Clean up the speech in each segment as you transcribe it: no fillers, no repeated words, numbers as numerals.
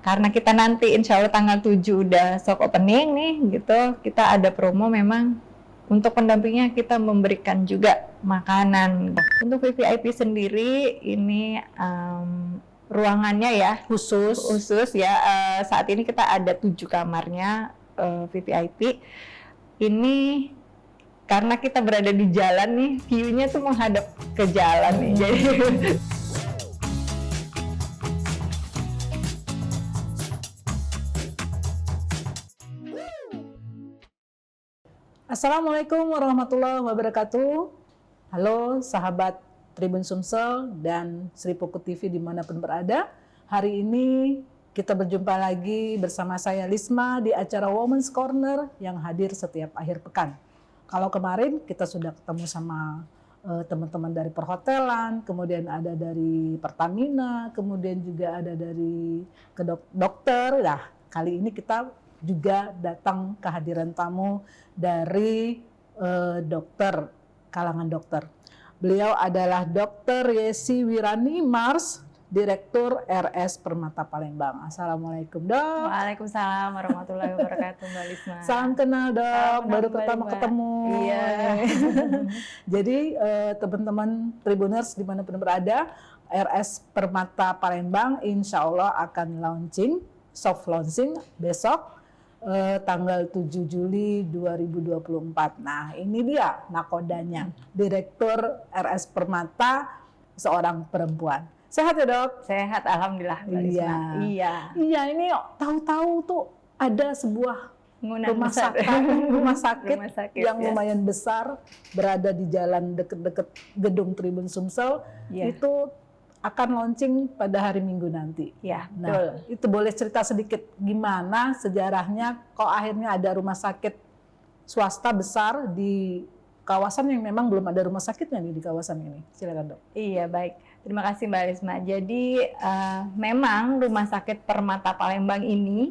karena kita nanti insya Allah tanggal 7 udah soft opening nih gitu, kita ada promo memang untuk pendampingnya kita memberikan juga makanan. Untuk VVIP sendiri ini ruangannya ya khusus ya, saat ini kita ada 7 kamarnya VVIP. Ini karena kita berada di jalan nih, view-nya tuh menghadap ke jalan nih. Jadi Assalamualaikum warahmatullahi wabarakatuh. Halo sahabat Tribun Sumsel dan Sri Puku TV dimanapun berada. Hari ini kita berjumpa lagi bersama saya Lisma di acara Women's Corner yang hadir setiap akhir pekan. Kalau kemarin kita sudah ketemu sama teman-teman dari perhotelan, kemudian ada dari Pertamina, kemudian juga ada dari dokter. Nah, kali ini kita juga datang kehadiran tamu dari dokter, kalangan dokter. Beliau adalah Dr. Yesi Wirani Mars, Direktur RS Permata Palembang. Assalamualaikum, Dok. Waalaikumsalam warahmatullahi wabarakatuh, Mbak Lisma. Salam kenal, Dok. Baru pertama ketemu. Iya. Jadi teman-teman Tribuners dimanapun berada, RS Permata Palembang insya Allah akan launching, soft launching besok tanggal 7 Juli 2024. Nah, ini dia nakodanya. Direktur RS Permata, seorang perempuan. Sehat ya, Dok? Sehat, alhamdulillah. Iya. Iya, ini tahu-tahu tuh ada sebuah rumah sakit yang lumayan besar berada di jalan deket-deket gedung Tribun Sumsel. Itu akan launching pada hari Minggu nanti. Ya, nah, betul. Itu boleh cerita sedikit gimana sejarahnya kok akhirnya ada rumah sakit swasta besar di kawasan yang memang belum ada rumah sakitnya nih di kawasan ini. Silakan, Dok. Iya, baik. Terima kasih, Mbak Lisma. Jadi memang Rumah Sakit Permata Palembang ini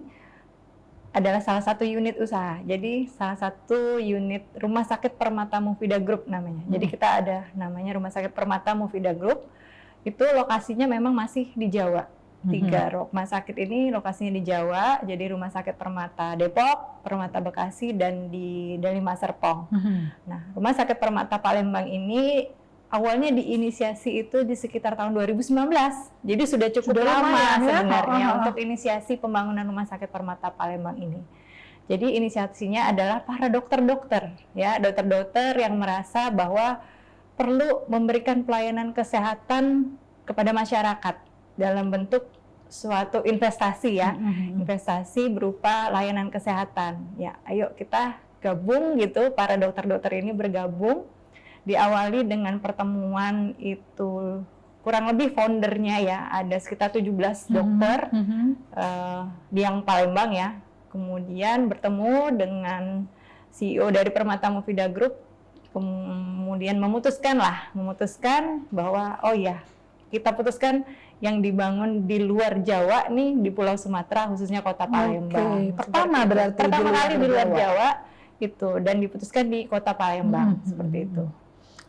adalah salah satu unit usaha. Jadi salah satu unit Rumah Sakit Permata Mufida Group namanya. Jadi kita ada namanya Rumah Sakit Permata Mufida Group. Itu lokasinya memang masih di Jawa. 3 rumah sakit ini lokasinya di Jawa. Jadi Rumah Sakit Permata Depok, Permata Bekasi, dan di Delima Serpong. Nah, Rumah Sakit Permata Palembang ini awalnya diinisiasi itu di sekitar tahun 2019. Jadi sudah cukup lama sebenarnya untuk inisiasi pembangunan Rumah Sakit Permata Palembang ini. Jadi inisiasinya adalah para dokter-dokter, ya, dokter-dokter yang merasa bahwa perlu memberikan pelayanan kesehatan kepada masyarakat dalam bentuk suatu investasi, ya, investasi berupa layanan kesehatan. Ya, ayo kita gabung gitu, para dokter-dokter ini bergabung. Diawali dengan pertemuan itu kurang lebih foundernya ya, ada sekitar 17 dokter di yang Palembang ya. Kemudian bertemu dengan CEO dari Permata Mufida Group, kemudian memutuskan bahwa oh ya, kita putuskan yang dibangun di luar Jawa nih, di Pulau Sumatera khususnya Kota Palembang. Pertama kali di luar Jawa itu, dan diputuskan di Kota Palembang seperti itu.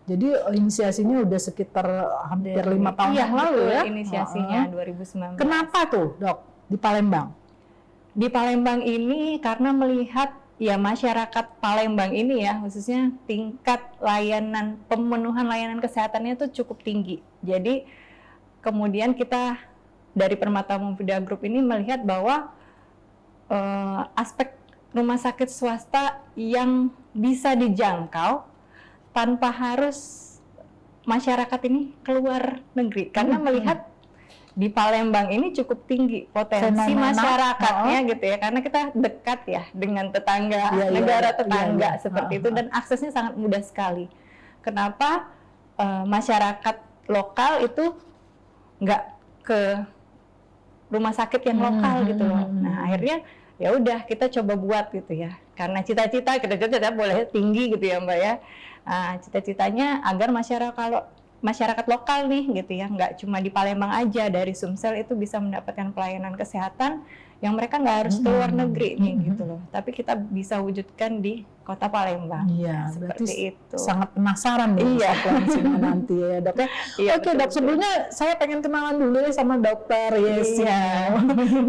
Jadi inisiasinya udah sekitar hampir 5 tahun yang lalu ya? Inisiasinya 2019. Kenapa tuh, Dok, di Palembang? Di Palembang ini karena melihat ya masyarakat Palembang ini ya, khususnya tingkat layanan, pemenuhan layanan kesehatannya tuh cukup tinggi. Jadi kemudian kita dari Permata Mufida Group ini melihat bahwa aspek rumah sakit swasta yang bisa dijangkau tanpa harus masyarakat ini keluar negeri, karena melihat di Palembang ini cukup tinggi potensi masyarakatnya gitu ya, karena kita dekat ya dengan tetangga, negara tetangga seperti itu, dan aksesnya sangat mudah sekali. Kenapa masyarakat lokal itu nggak ke rumah sakit yang lokal gitu loh. Nah, akhirnya ya udah kita coba buat gitu ya, karena cita-cita boleh tinggi gitu ya, Mbak ya. Cita-citanya agar masyarakat masyarakat lokal nih gitu ya, nggak cuma di Palembang aja, dari Sumsel itu bisa mendapatkan pelayanan kesehatan yang mereka nggak harus keluar negeri nih gitu loh, tapi kita bisa wujudkan di kota Palembang. Iya, Seperti itu. Sangat penasaran nih langsung nanti ya dok ya. Iya, Oke dok, sebelumnya saya pengen kenalan dulu ya sama dokter Yesi. Iya.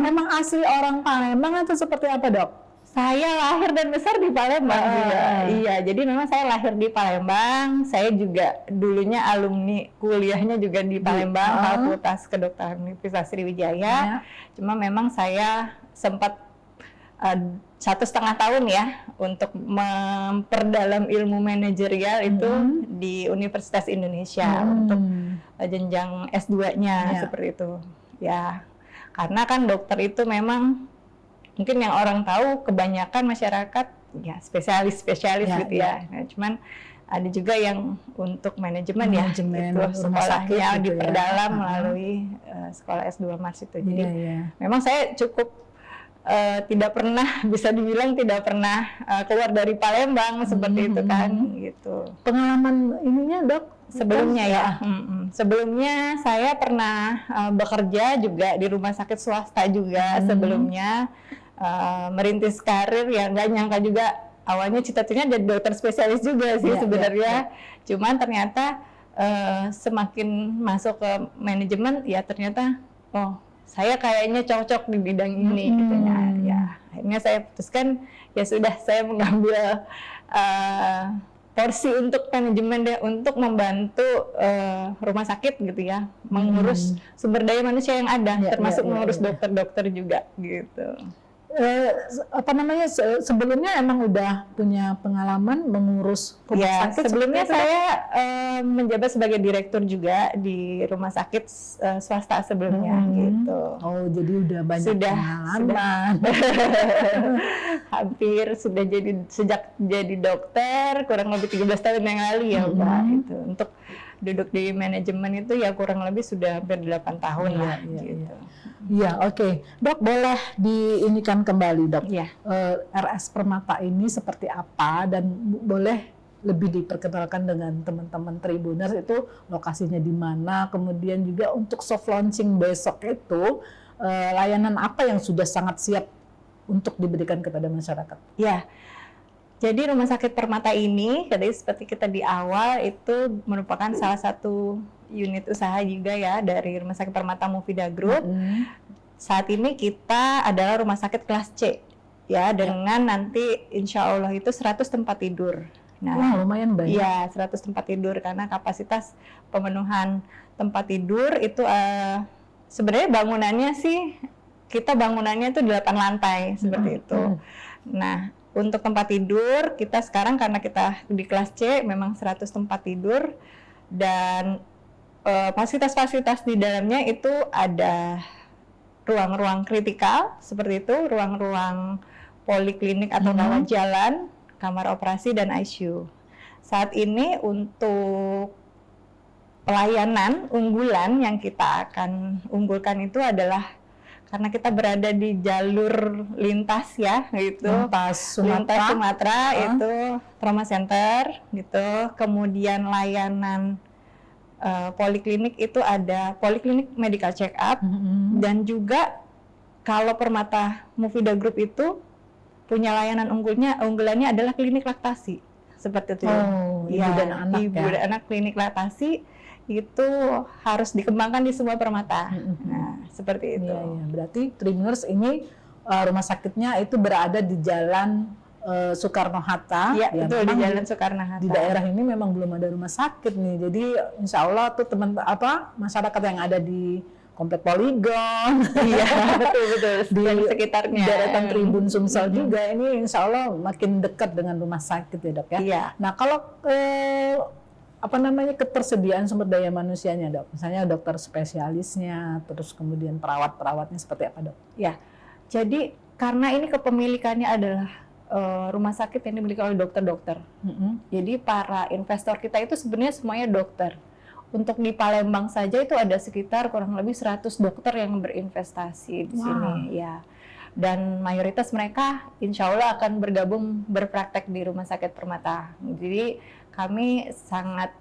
Emang asli orang Palembang atau seperti apa dok? Saya lahir dan besar di Palembang juga. Iya, jadi memang saya lahir di Palembang. Saya juga dulunya alumni kuliahnya juga di Palembang, Fakultas Kedokteran Universitas Sriwijaya. Cuma memang saya sempat 1,5 tahun ya untuk memperdalam ilmu manajerial itu di Universitas Indonesia untuk jenjang S2-nya seperti itu. Ya, karena kan dokter itu memang mungkin yang orang tahu kebanyakan masyarakat ya spesialis gitu ya. Nah, cuman ada juga yang untuk manajemen ya, itu sekolahnya gitu diperdalam melalui sekolah S2 Mars itu. Jadi memang saya cukup tidak pernah, bisa dibilang tidak pernah keluar dari Palembang seperti itu kan gitu. Pengalaman ininya dok? Sebelumnya ya, sebelumnya saya pernah bekerja juga di rumah sakit swasta juga sebelumnya. Merintis karir yang nggak nyangka juga awalnya cita-citanya jadi dokter spesialis juga sih sebenarnya. Cuman ternyata semakin masuk ke manajemen ya ternyata saya kayaknya cocok di bidang ini katanya. Ya akhirnya saya putuskan ya sudah saya mengambil porsi untuk manajemen deh, untuk membantu rumah sakit gitu ya, mengurus sumber daya manusia yang ada, termasuk mengurus dokter-dokter juga gitu. Sebelumnya emang udah punya pengalaman mengurus rumah sakit? Sebelumnya saya menjabat sebagai direktur juga di rumah sakit swasta sebelumnya gitu. Oh, jadi udah banyak pengalaman. Hampir sudah sejak jadi dokter kurang lebih 13 tahun yang lalu ya Pak. Itu untuk duduk di manajemen itu ya kurang lebih sudah hampir 8 tahun lah gitu. Iya, oke. Dok, boleh diinikan kembali, Dok. Iya. RS Permata ini seperti apa dan boleh lebih diperkenalkan dengan teman-teman Tribuners itu lokasinya di mana, kemudian juga untuk soft launching besok itu layanan apa yang sudah sangat siap untuk diberikan kepada masyarakat? Ya. Jadi Rumah Sakit Permata ini, tadi seperti kita di awal itu merupakan salah satu unit usaha juga ya dari Rumah Sakit Permata Mufida Group. Saat ini kita adalah rumah sakit kelas C ya dengan nanti insya Allah itu 100 tempat tidur. Nah, lumayan banyak. Iya, 100 tempat tidur karena kapasitas pemenuhan tempat tidur itu sebenarnya bangunannya sih bangunannya itu 8 lantai seperti itu. Nah, untuk tempat tidur kita sekarang karena kita di kelas C memang 100 tempat tidur dan fasilitas-fasilitas di dalamnya itu ada ruang-ruang kritikal seperti itu, ruang-ruang poliklinik atau rawat jalan, kamar operasi dan ICU. Saat ini untuk pelayanan unggulan yang kita akan unggulkan itu adalah karena kita berada di jalur lintas ya gitu, lintas Sumatera itu trauma center gitu, kemudian layanan poliklinik itu ada poliklinik medical check up dan juga kalau Permata Mufida Group itu punya layanan unggulannya adalah klinik laktasi seperti itu. Ibu dan anak ibu dan anak klinik laktasi itu harus dikembangkan di semua Permata. Nah, seperti itu. Berarti Tribuners ini rumah sakitnya itu berada di Jalan Soekarno-Hatta. Iya, betul di Jalan Soekarno-Hatta. Di daerah ini memang belum ada rumah sakit nih. Jadi insya Allah tuh masyarakat yang ada di Komplek Poligon, betul di sekitarnya, deretan Tribun Sumsel juga ini insya Allah makin dekat dengan rumah sakit ya dok ya. Iya. Nah kalau ketersediaan sumber daya manusianya dok, misalnya dokter spesialisnya, terus kemudian perawat-perawatnya seperti apa dok? Ya, jadi karena ini kepemilikannya adalah rumah sakit yang dimiliki oleh dokter-dokter. Jadi para investor kita itu sebenarnya semuanya dokter. Untuk di Palembang saja itu ada sekitar kurang lebih 100 dokter yang berinvestasi di sini ya. Dan mayoritas mereka insya Allah akan bergabung berpraktek di Rumah Sakit Permata. Jadi kami sangat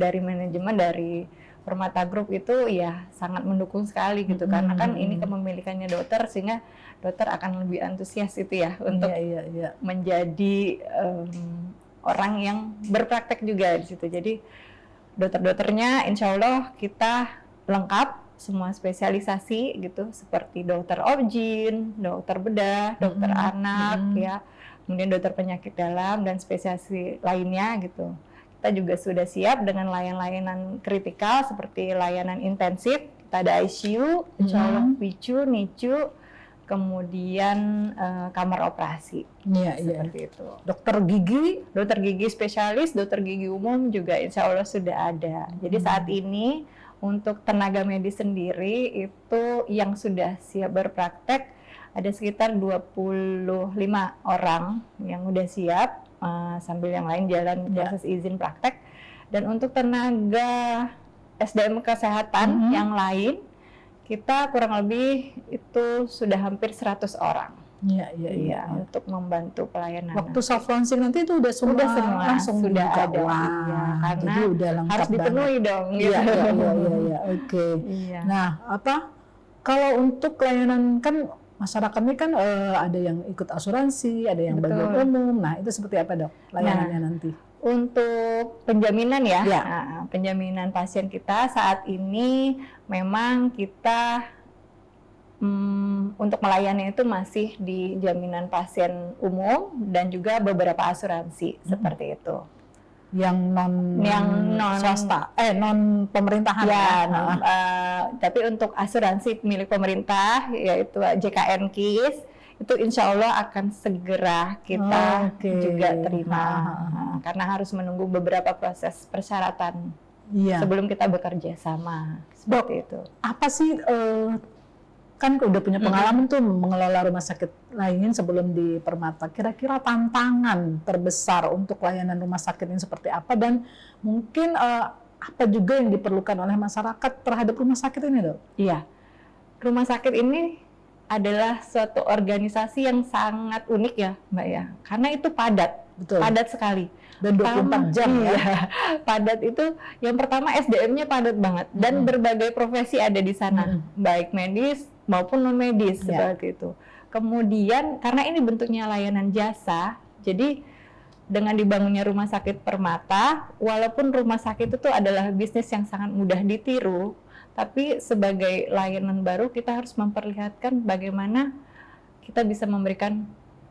dari manajemen dari Permata Group itu ya sangat mendukung sekali gitu, karena kan ini kepemilikannya dokter, sehingga dokter akan lebih antusias itu ya untuk menjadi orang yang berpraktek juga di situ. Jadi dokter-dokternya insya Allah kita lengkap semua spesialisasi gitu, seperti dokter obgyn, dokter bedah, dokter anak ya, kemudian dokter penyakit dalam dan spesialisasi lainnya gitu. Kita juga sudah siap dengan layanan kritikal seperti layanan intensif, kita ada ICU, insya Allah PICU, NICU, kemudian kamar operasi, seperti itu. Dokter gigi spesialis, dokter gigi umum juga insya Allah sudah ada. Jadi saat ini untuk tenaga medis sendiri itu yang sudah siap berpraktek ada sekitar 25 orang yang udah siap, sambil yang lain jalan proses izin praktek. Dan untuk tenaga SDM kesehatan yang lain kita kurang lebih itu sudah hampir 100 orang. Iya, untuk membantu pelayanan. Waktu soft launching nanti itu udah semua langsung sudah buka. ada. Wah, karena jadi udah lengkap harus dipenuhi banget. dong. Gitu. Iya. Oke. Iya. Nah, kalau untuk layanan kan masyarakat ini kan ada yang ikut asuransi, ada yang bagian umum. Nah, itu seperti apa dok layanannya nanti? Untuk penjaminan nah, penjaminan pasien kita saat ini memang kita untuk melayani itu masih di jaminan pasien umum dan juga beberapa asuransi seperti itu. Yang non swasta, non pemerintahan tapi untuk asuransi milik pemerintah yaitu JKN KIS itu insya Allah akan segera kita juga terima, karena harus menunggu beberapa proses persyaratan sebelum kita bekerja sama seperti itu. Apa sih kan udah punya pengalaman tuh mengelola rumah sakit lain sebelum di Permata. Kira-kira tantangan terbesar untuk layanan rumah sakit ini seperti apa, dan mungkin apa juga yang diperlukan oleh masyarakat terhadap rumah sakit ini, dok? Iya, rumah sakit ini adalah suatu organisasi yang sangat unik ya, Mbak ya, karena itu padat, padat sekali. Dan 24 jam ya. Padat itu yang pertama SDM-nya padat banget dan berbagai profesi ada di sana, baik medis maupun non medis seperti itu. Kemudian karena ini bentuknya layanan jasa, jadi dengan dibangunnya rumah sakit Permata, walaupun rumah sakit itu adalah bisnis yang sangat mudah ditiru, tapi sebagai layanan baru kita harus memperlihatkan bagaimana kita bisa memberikan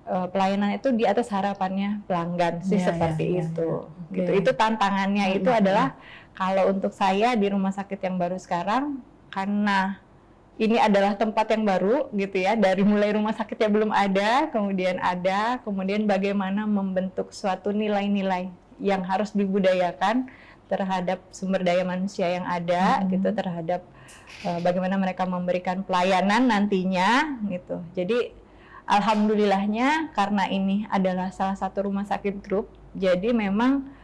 pelayanan itu di atas harapannya pelanggan sih, seperti itu. Gitu. Itu tantangannya itu adalah kalau untuk saya di rumah sakit yang baru sekarang, karena ini adalah tempat yang baru gitu ya, dari mulai rumah sakitnya belum ada, kemudian bagaimana membentuk suatu nilai-nilai yang harus dibudayakan terhadap sumber daya manusia yang ada gitu, terhadap bagaimana mereka memberikan pelayanan nantinya gitu. Jadi alhamdulillahnya karena ini adalah salah satu rumah sakit grup, jadi memang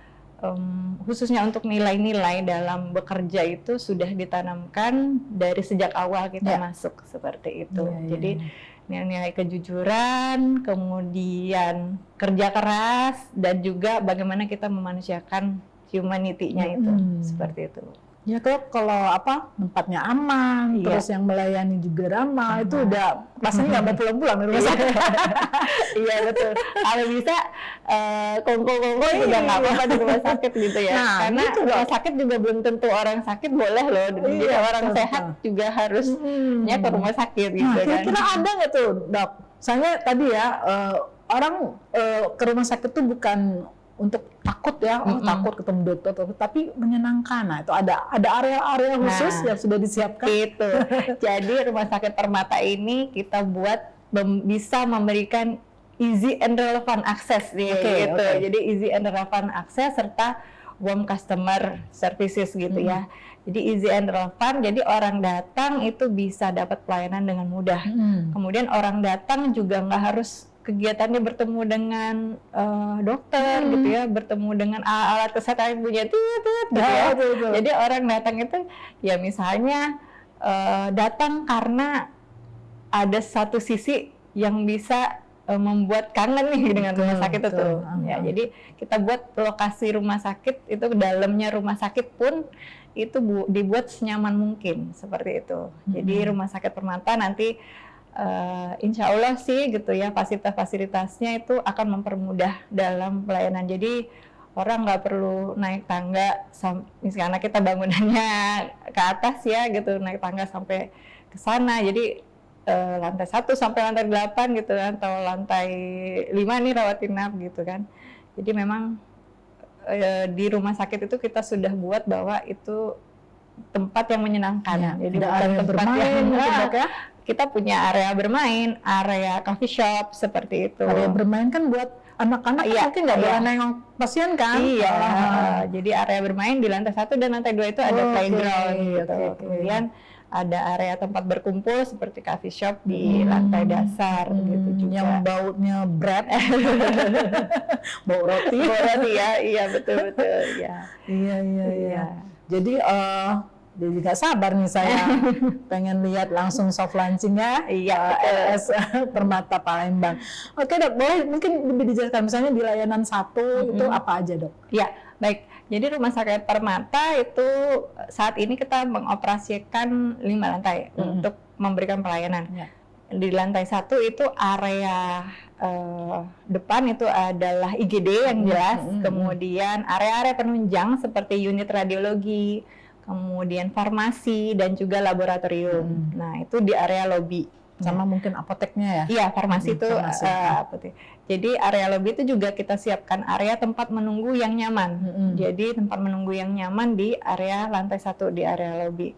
khususnya untuk nilai-nilai dalam bekerja itu sudah ditanamkan dari sejak awal kita masuk seperti itu. Jadi nilai-nilai kejujuran, kemudian kerja keras, dan juga bagaimana kita memanusiakan humanity-nya itu seperti itu. Ya kalau tempatnya aman, terus yang melayani juga ramah, itu udah rasanya nggak mau pulang-pulang di rumah sakit. Iya betul. Kalau bisa kongko-kongko juga nggak apa-apa di rumah sakit gitu ya. Nah, karena gitu, rumah sakit juga belum tentu orang sakit boleh loh. Jadi orang sehat juga harusnya ke rumah sakit gitu kan. Kira-kira ada nggak tuh dok? Soalnya tadi ya orang ke rumah sakit tuh bukan untuk takut ya, takut ketemu dokter, tapi menyenangkan. Nah, itu ada area-area khusus yang sudah disiapkan. Itu. Jadi rumah sakit Permata ini kita buat bisa memberikan easy and relevant access gitu. Jadi easy and relevant access serta warm customer services gitu ya. Jadi easy and relevant, jadi orang datang itu bisa dapat pelayanan dengan mudah. Kemudian orang datang juga nggak harus kegiatannya bertemu dengan dokter gitu ya, bertemu dengan alat kesehatan yang punya gitu ya. Jadi orang datang itu ya misalnya datang karena ada satu sisi yang bisa membuat kangen nih dengan rumah sakit itu. betul. Ya, jadi kita buat lokasi rumah sakit itu, dalamnya rumah sakit pun itu dibuat senyaman mungkin seperti itu. Jadi rumah sakit Permata nanti insya Allah sih gitu ya, fasilitas-fasilitasnya itu akan mempermudah dalam pelayanan. Jadi orang nggak perlu naik tangga, misalnya kita bangunannya ke atas ya gitu, naik tangga sampai ke sana. Jadi lantai 1 sampai lantai 8 gitu kan, atau lantai 5 nih rawat inap gitu kan. Jadi memang di rumah sakit itu kita sudah buat bahwa itu tempat yang menyenangkan. Ya, jadi ada bukan area tempat bermain yang mungkin, Dok, ya? Kita punya area bermain, area coffee shop seperti itu. Area bermain kan buat anak-anak Iya, mungkin nggak boleh nengok pasien kan? Iya, jadi area bermain di lantai 1 dan lantai 2 itu ada playground gitu. oke. Kemudian ada area tempat berkumpul seperti coffee shop di lantai dasar gitu juga. Yang baunya bread, bau roti. Bau roti ya, iya betul ya. Iya. Jadi jadi nggak sabar nih saya pengen lihat langsung soft launching ya. Iya, RS Permata Palembang. Oke Dok, boleh mungkin lebih dijelaskan misalnya di layanan 1 itu apa aja Dok? Ya, baik. Jadi Rumah Sakit Permata itu saat ini kita mengoperasikan 5 lantai untuk memberikan pelayanan. Ya. Di lantai 1 itu area depan itu adalah IGD yang jelas, kemudian area-area penunjang seperti unit radiologi, kemudian farmasi dan juga laboratorium. Nah, itu di area lobi. Sama mungkin apoteknya ya? Iya, farmasi itu farmasi. apotek. Jadi area lobi itu juga kita siapkan area tempat menunggu yang nyaman. Jadi tempat menunggu yang nyaman di area lantai 1 di area lobi.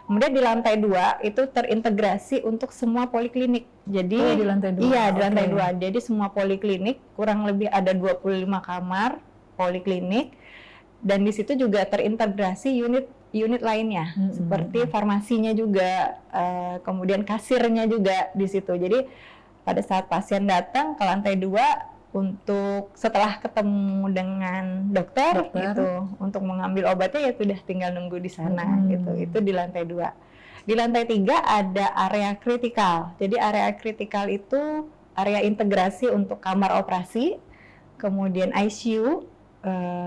Kemudian di lantai 2 itu terintegrasi untuk semua poliklinik. Jadi di lantai 2. Iya, di lantai 2. Jadi semua poliklinik kurang lebih ada 25 kamar poliklinik, dan di situ juga terintegrasi unit lainnya seperti farmasinya juga, kemudian kasirnya juga di situ. Jadi pada saat pasien datang ke lantai 2 untuk setelah ketemu dengan dokter gitu untuk mengambil obatnya ya sudah tinggal nunggu di sana gitu. Itu di lantai 2. Di lantai 3 ada area kritikal. Jadi area kritikal itu area integrasi untuk kamar operasi, kemudian ICU,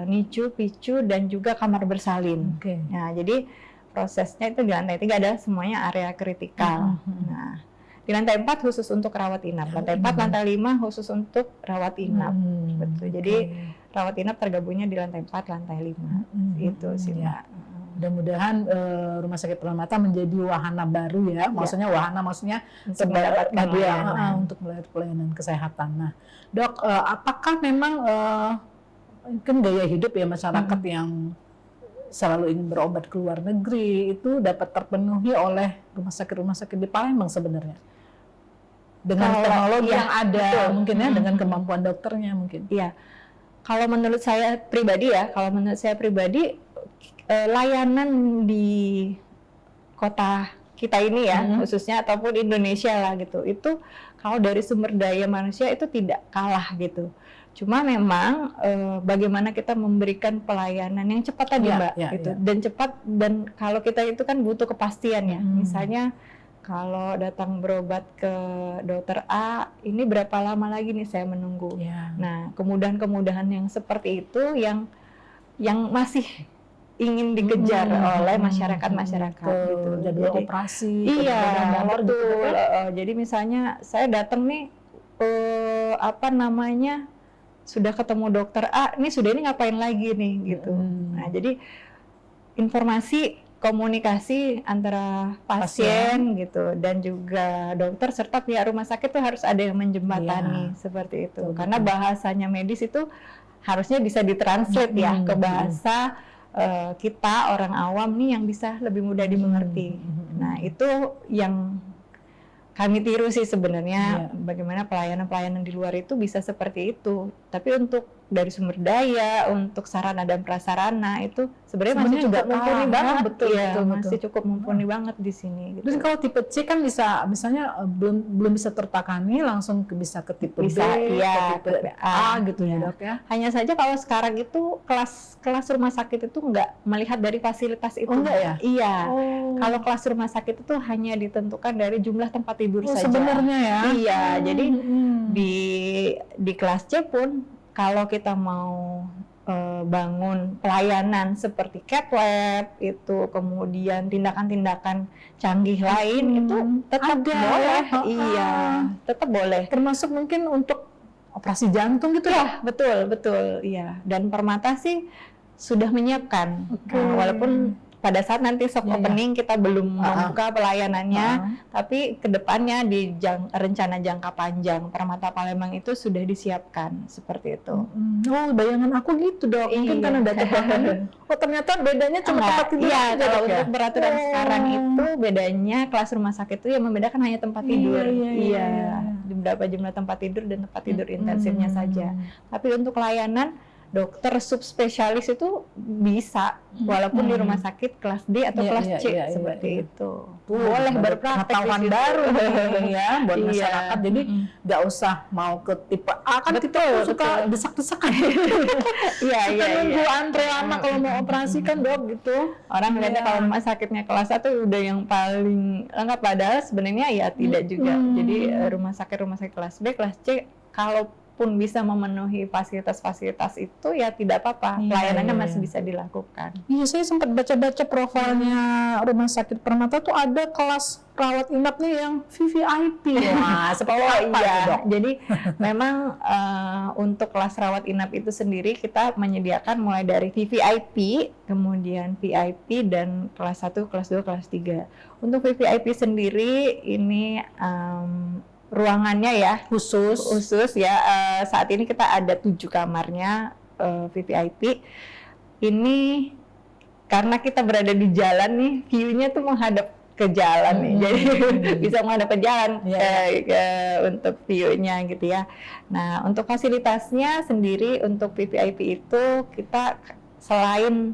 NICU, PICU, dan juga kamar bersalin. Nah, jadi prosesnya itu di lantai 3 adalah semuanya area kritikal. Nah, di lantai 4 khusus untuk rawat inap. Lantai 4, lantai 5 khusus untuk rawat inap. Betul. Jadi rawat inap tergabungnya di lantai 4, lantai 5. Itu sih, Mbak. Mudah-mudahan Rumah Sakit Permata menjadi wahana baru ya. Maksudnya wahana maksudnya untuk mendapatkan untuk melihat pelayanan kesehatan. Nah, Dok, apakah memang kan gaya hidup ya masyarakat yang selalu ingin berobat ke luar negeri itu dapat terpenuhi oleh rumah sakit di Palembang sebenarnya? Dengan teknologi yang ada, mungkin ya, dengan kemampuan dokternya mungkin. Iya. Kalau menurut saya pribadi layanan di kota kita ini ya, khususnya ataupun Indonesia lah gitu, itu kalau dari sumber daya manusia itu tidak kalah gitu. Cuma memang bagaimana kita memberikan pelayanan yang cepat tadi, Mbak, gitu. Dan cepat, dan kalau kita itu kan butuh kepastian ya. Misalnya kalau datang berobat ke dokter A, ini berapa lama lagi nih saya menunggu. Nah, kemudahan-kemudahan yang seperti itu yang masih ingin dikejar oleh masyarakat-masyarakat gitu. Jadwal operasi, iya, betul. Jadi misalnya saya datang nih sudah ketemu dokter A, ini ngapain lagi nih gitu. Nah, jadi informasi komunikasi antara pasien gitu dan juga dokter serta pihak rumah sakit itu harus ada yang menjembatani seperti itu. Karena bahasanya medis itu harusnya bisa ditranslate ya ke bahasa kita orang awam nih yang bisa lebih mudah dimengerti. Nah, itu yang kami tiru sih sebenarnya, bagaimana pelayanan-pelayanan di luar itu bisa seperti itu. Tapi untuk dari sumber daya, untuk sarana dan prasarana itu sebenarnya masih Sebenarnya cukup nggak mumpuni kalah, banget. betul, Iya, betul, betul. masih cukup mumpuni banget di sini gitu. Terus kalau tipe C kan bisa, misalnya belum bisa tertangani, langsung bisa ke tipe Bisa, B, iya, ke tipe tipe A A, gitu ya iya. dok ya. Hanya saja kalau sekarang itu kelas rumah sakit itu nggak melihat dari fasilitas itu. Oh, enggak ya? Iya. Oh. Kalau kelas rumah sakit itu hanya ditentukan dari jumlah tempat tidur saja. Sebenarnya ya. Iya, jadi di kelas C pun kalau kita mau bangun pelayanan seperti cath lab itu, kemudian tindakan-tindakan canggih lain itu tetap ada, boleh. ya? Iya, tetap boleh. Termasuk mungkin untuk operasi jantung gitu ya? Betul, iya. Dan Permata sih sudah menyiapkan. Walaupun pada saat nanti soft opening kita belum membuka pelayanannya, tapi kedepannya di rencana jangka panjang Permata Palembang itu sudah disiapkan seperti itu. Oh, bayangan aku gitu dok. Mungkin karena data pangan. Oh, ternyata bedanya cuma tempat tidur. Iya, aja, kalau dok, ya? untuk peraturan sekarang itu bedanya kelas rumah sakit itu yang membedakan hanya tempat tidur. Iya. Berapa jumlah tempat tidur dan tempat tidur intensifnya saja. Tapi untuk layanan dokter subspesialis itu bisa, walaupun di rumah sakit kelas D atau kelas C seperti itu. Boleh berpraktek pengetahuan baru ya buat masyarakat. Jadi nggak usah mau ke tipe A kan tipe A suka desak-desakan. Iya. Nunggu antre lama kalau mau operasi kan dok gitu. Orang melihatnya kalau rumah sakitnya kelas 1 udah yang paling lengkap, padahal sebenarnya ya tidak juga. Jadi rumah sakit kelas B, kelas C kalaupun bisa memenuhi fasilitas-fasilitas itu ya tidak apa-apa, pelayanannya masih bisa dilakukan. Iya, saya sempat baca-baca profilnya rumah sakit Permata tuh ada kelas rawat inap nih yang VVIP. Wah, seperti apa dok? Jadi memang untuk kelas rawat inap itu sendiri kita menyediakan mulai dari VVIP, kemudian VIP dan kelas 1, kelas 2, kelas 3. Untuk VVIP sendiri ini ruangannya ya khusus ya, saat ini kita ada 7 kamarnya VVIP. Ini karena kita berada di jalan nih, view-nya tuh menghadap ke jalan nih, jadi bisa menghadap ke jalan untuk view-nya gitu ya. Nah, untuk fasilitasnya sendiri untuk VVIP itu kita selain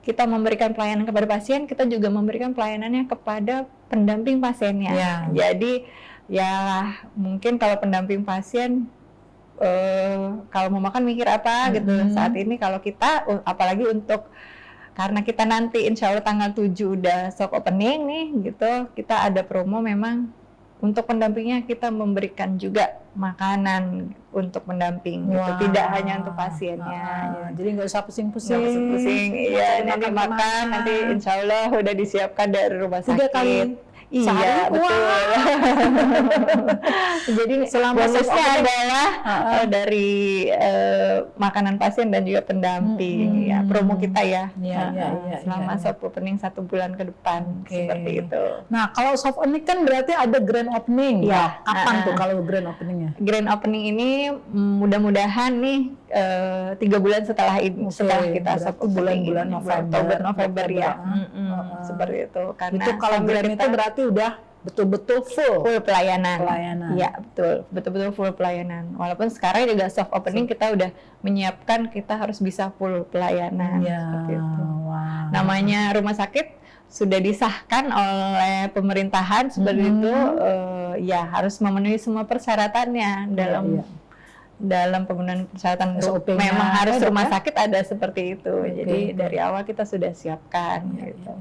kita memberikan pelayanan kepada pasien, kita juga memberikan pelayanannya kepada pendamping pasiennya. Jadi ya mungkin kalau pendamping pasien kalau mau makan mikir apa gitu saat ini, kalau kita apalagi untuk karena kita nanti insya Allah tanggal 7 udah soft opening nih gitu, kita ada promo memang untuk pendampingnya, kita memberikan juga makanan untuk pendamping gitu, tidak hanya untuk pasiennya. Jadi nggak usah pusing-pusing. Iya, nanti makan nanti insya Allah udah disiapkan dari rumah sakit. 3 kali iya, betul. Jadi bonusnya adalah dari makanan pasien dan juga pendamping, ya promo kita ya. Selama soft opening 1 bulan ke depan seperti itu. Nah, kalau soft opening kan berarti ada grand opening. Ya. Kapan tuh kalau grand openingnya? Grand opening ini mudah-mudahan nih 3 bulan setelah ini, setelah kita soft opening bulan November ya. Seperti itu. Karena itu kalau grand itu berarti udah betul-betul full pelayanan. Iya, betul full pelayanan. Walaupun sekarang juga soft opening kita udah menyiapkan, kita harus bisa full pelayanan seperti itu. Namanya rumah sakit sudah disahkan oleh pemerintahan seperti itu, ya harus memenuhi semua persyaratannya dalam penggunaan persyaratan. Memang harus rumah sakit ada seperti itu. Jadi dari awal kita sudah siapkan gitu.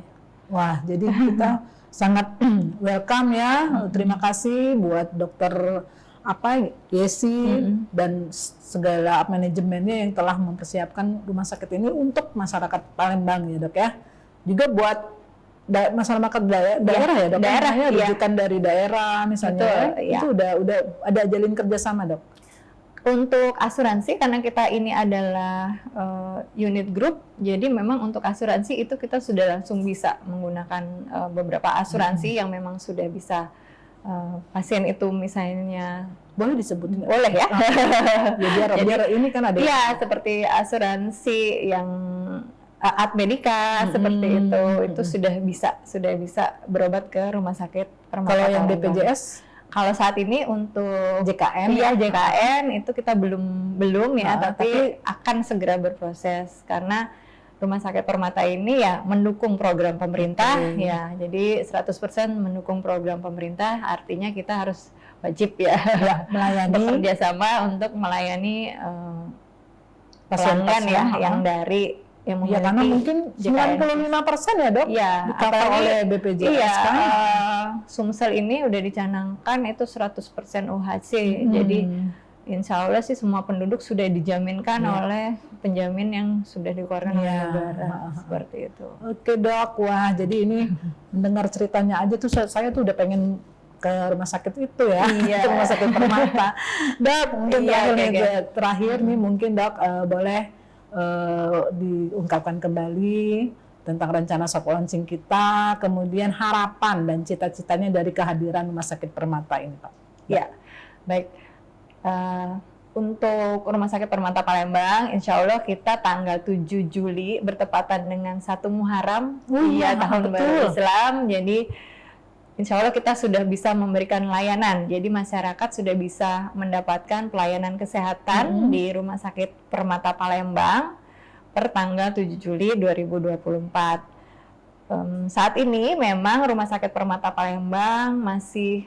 Wah, jadi kita sangat welcome ya. Terima kasih buat dokter Yesi dan segala manajemennya yang telah mempersiapkan rumah sakit ini untuk masyarakat Palembang ya dok ya. Juga buat masyarakat daerah ya dok. Daerahnya rujukan dari daerah misalnya. Itu udah ada jalin kerjasama dok. Untuk asuransi, karena kita ini adalah unit group, jadi memang untuk asuransi itu kita sudah langsung bisa menggunakan beberapa asuransi yang memang sudah bisa pasien itu misalnya boleh disebutin? Boleh ya. Jadi ini kan ada. Iya, seperti asuransi yang Admedika seperti itu sudah bisa berobat ke rumah sakit Permata. Kalau yang BPJS? Kalau saat ini untuk JKN iya JKN itu kita belum ya, tapi akan segera berproses karena Rumah Sakit Permata ini ya mendukung program pemerintah ya. Jadi 100% mendukung program pemerintah, artinya kita harus wajib ya melayani bekerja sama untuk melayani pelanggan pasien-pasien, ya yang dari yang ya, karena mungkin 95% ya dok ya, di-cover oleh BPJS iya, kan. Sumsel ini udah dicanangkan itu 100% UHC, jadi insya Allah sih semua penduduk sudah dijaminkan oleh penjamin yang sudah dikeluarkan oleh negara seperti itu. Oke dok, wah jadi ini mendengar ceritanya aja tuh saya tuh udah pengen ke rumah sakit itu ya, ke rumah sakit Permata. Dok, mungkin terakhir nih mungkin dok boleh diungkapkan kembali tentang rencana soft launching kita, kemudian harapan dan cita-citanya dari kehadiran Rumah Sakit Permata ini, Pak. Ya, baik. Untuk Rumah Sakit Permata Palembang, insya Allah kita tanggal 7 Juli bertepatan dengan 1 Muharram, tahun baru Islam. Jadi insya Allah kita sudah bisa memberikan layanan. Jadi masyarakat sudah bisa mendapatkan pelayanan kesehatan di Rumah Sakit Permata Palembang per tanggal 7 Juli 2024. Saat ini memang Rumah Sakit Permata Palembang masih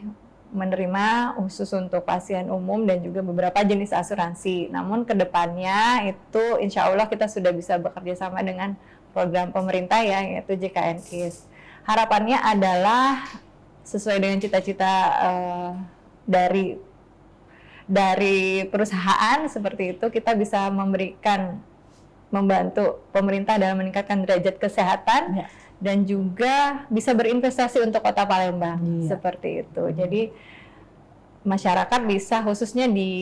menerima khusus untuk pasien umum dan juga beberapa jenis asuransi. Namun kedepannya itu insya Allah kita sudah bisa bekerja sama dengan program pemerintah ya, yaitu JKN KIS. Harapannya adalah sesuai dengan cita-cita dari perusahaan seperti itu, kita bisa membantu pemerintah dalam meningkatkan derajat kesehatan dan juga bisa berinvestasi untuk Kota Palembang seperti itu. Jadi masyarakat bisa khususnya di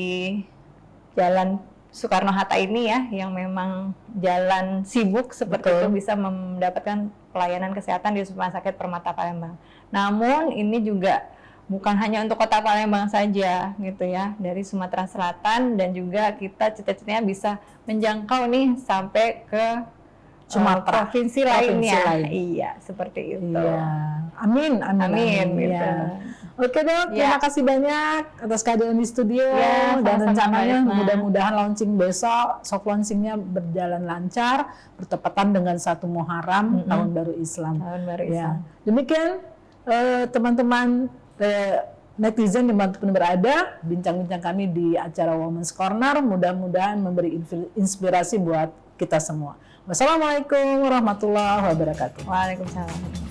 Jalan Soekarno-Hatta ini ya, yang memang jalan sibuk seperti itu, bisa mendapatkan pelayanan kesehatan di Rumah Sakit Permata Palembang. Namun ini juga bukan hanya untuk Kota Palembang saja gitu ya, dari Sumatera Selatan, dan juga kita cita-citanya bisa menjangkau nih sampai ke Sumatera, provinsi lainnya. Iya, seperti itu. Iya. Amin. Gitu. Ya. Oke dok, terima kasih banyak atas kehadiran di studio dan rencananya mudah-mudahan launching besok, soft launchingnya berjalan lancar, bertepatan dengan 1 Muharram tahun baru Islam. Demikian teman-teman netizen dimanapun berada, bincang-bincang kami di acara Women's Corner, mudah-mudahan memberi inspirasi buat kita semua. Wassalamualaikum warahmatullahi wabarakatuh. Waalaikumsalam.